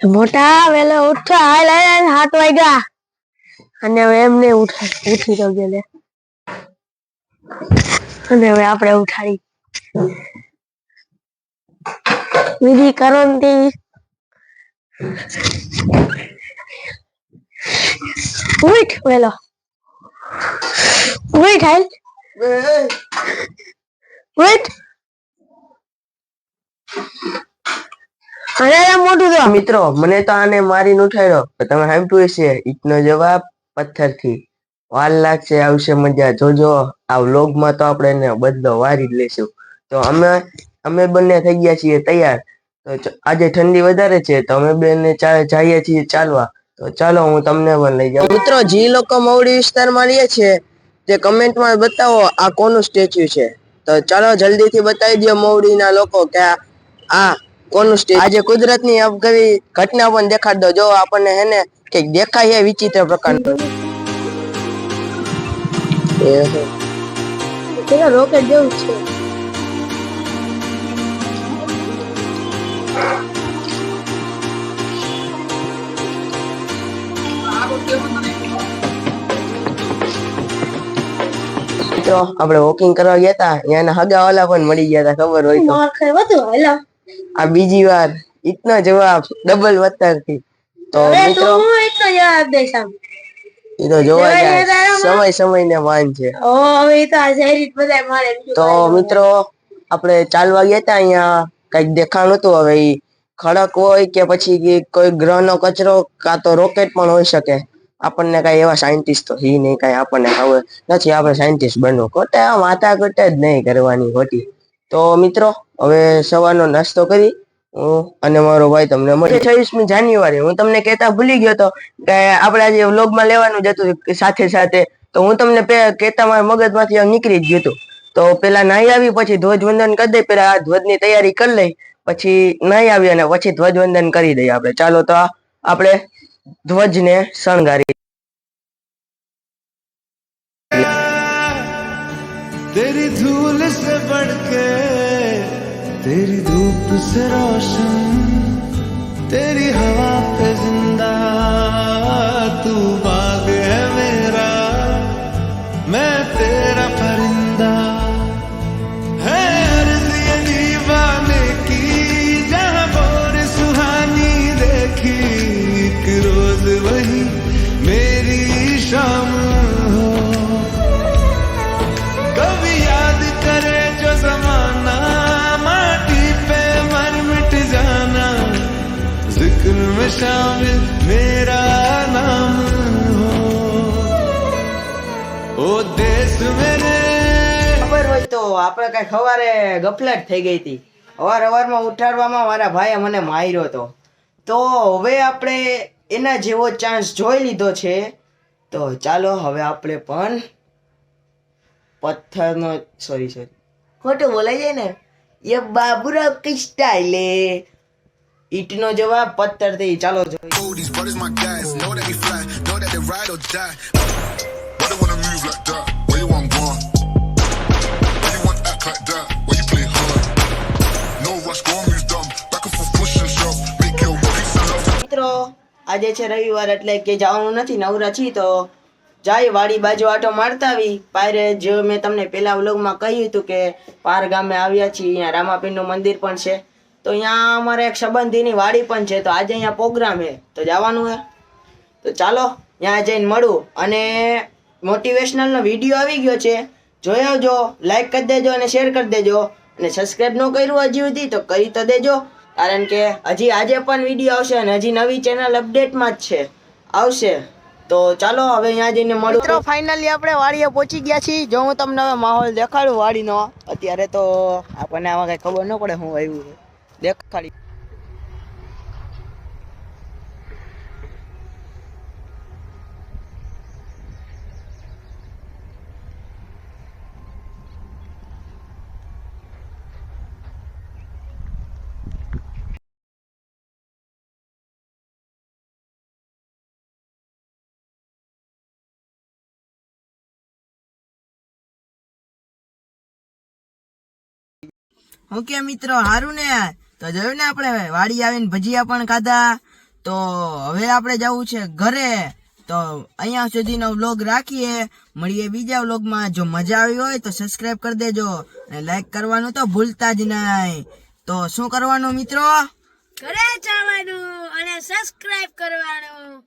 મોટા વેલો ઉઠ હાલ 7 વાગ્યા અને હવે એમને ઉઠી તો ગયેલે અને હવે આપણે ઉઠાડી વિધિ કરંતી ઉઠ વેલો ઉઠ હાલ ઉઠ મોટું તો મિત્રો મને તો આને મારીને ઉઠાડ્યો તમે સાંભળ્યું હશે ઈટનો જવાબ પથ્થરથી વાર લાગશે આવશે મજા જોજો આ વ્લોગમાં તો આપણે એને બદલો વારી જ લેશું તો અમે બંને થઈ ગયા છીએ તૈયાર તો આજે ઠંડી વધારે છે તો અમે બંને જઈએ છીએ ચાલવા તો ચાલો હું તમને પણ લઈ જાઉં મિત્રો જે લોકો મવડી વિસ્તારમાં રહે છે તે કમેન્ટમાં બતાવો આ કોનું સ્ટેચ્યુ છે તો ચાલો જલ્દીથી બતાવી દો મવડીના લોકો કે આ કોનું સ્ટેજ આજે કુદરતની કઈ ઘટના પણ દેખાડ દો જો આપણને હે ને કઈક દેખાય વિચિત્ર પ્રકારનું પેલા રોકેટ જેવું છે મિત્રો આપણે વોકિંગ કરવા ગયા હતા ત્યાંના હગાવાલા પણ મળી ગયા હતા ખબર હોય તો આ બીજી વાર ઈટનો જવાબ ડબલ વત્તરથી તો મિત્રો એ તો જોવા જાય સમય ને માન છે તો મિત્રો આપણે ચાલવા ગયા હતા અહીંયા કઈક દેખાણ હતું હવે ખડક હોય કે પછી કોઈ ગ્રહનો કચરો કાં તો રોકેટ પણ હોઈ શકે આપણને કઈ એવા સાયન્ટિસ્ટ તો હી નહીં કઈ આપણને ખબર નથી આપણે સાયન્ટિસ્ટ બનવું ખોટા માથા કુટ જ નહીં કરવાની ખોટી તો મિત્રો હવે સવારનો નાસ્તો કરી હું અને મારો ભાઈ તમને મળે 26મી જાન્યુઆરી હું તમને કહેતા ભૂલી ગયો તો કે આપણે આજે વ્લોગમાં લેવાનું જ હતું સાથે સાથે તો હું તમને કહેતા મારા મગજમાંથી નીકળી જ ગયું હતું તો પેલા નાહી આવી પછી ધ્વજવંદન કરી દઈ પેલા આ ધ્વજની તૈયારી કરી લઈ પછી નાહી આવી અને પછી ધ્વજવંદન કરી દઈએ આપણે ચાલો તો આપણે ધ્વજને શણગારી तेरी धूल से बढ़ के तेरी धूप से रोशन तेरी हवा पे जिंदा तू बाग है मेरा मैं तेरा परिंदा है अर्ज़ ये दीवाने की जहाँ बोर सुहानी देखी एक रोज वही मेरी शाम में शामिल मेरा नाम हो ओ देश मेरे ખબર હોય તો આપણે કઈ સવારે ગફલત થઈ ગઈ હતી સવારમાં ઉઠાડવામાં મારા ભાઈએ મને માર્યો હતો તો હવે આપણે એના જેવો ચાન્સ જોઈ લીધો છે તો ચાલો હવે આપણે પણ પથ્થરનો સોરી ખોટું બોલાય જાય ને એ બાબુરાવ કી સ્ટાઈલે ઈટનો જવાબ પથ્થરથી ચાલો મિત્રો આજે છે રવિવાર એટલે કે જવાનું નથી નવરા છી તો જાય વાડી બાજુ આટો મારતા આવી પાયરે જો મેં તમને પેલા વ્લોગમાં કહ્યું હતું કે પાર ગામે આવ્યા છીએ અહીંયા રામાપીરનું મંદિર પણ છે તો અહીંયા અમારે એક સંબંધીની વાડી પણ છે તો આજે અહીંયા પ્રોગ્રામ છે તો જવાનું છે તો ચાલો ત્યાં જઈને મળું અને મોટિવેશનલનો વિડીયો આવી ગયો છે જોઈ આવજો લાઈક કરી દેજો અને શેર કરી દેજો અને સબસ્ક્રાઈબ ન કર્યું હજી સુધી તો કરી તો દેજો કારણ કે હજી આજે પણ વિડીયો આવશે અને હજી નવી ચેનલ અપડેટમાં જ છે આવશે તો ચાલો હવે અહીંયા જઈને મળું મિત્રો ફાઇનલી આપણે વાડીએ પહોંચી ગયા છીએ જો હું તમને હવે માહોલ દેખાડું વાડીનો અત્યારે તો આપણને આમાં કઈ ખબર ન પડે હું આવ્યું છે દેખાડી હું કે મિત્રો હારું ને તો જોયું ને આપણે વાડી આવીને ભજીયા પણ ખાધા. તો હવે આપણે જવું છે ઘરે. તો અહીંયા સુધીનો વ્લોગ રાખીએ, મળીએ બીજા વ્લોગમાં. જો મજા આવી હોય તો સબસ્ક્રાઇબ કરી દેજો અને લાઈક કરવાનું તો ભૂલતા જ નહીં. તો શું કરવાનું મિત્રો? ઘરે જવાનું અને સબસ્ક્રાઇબ કરવાનું.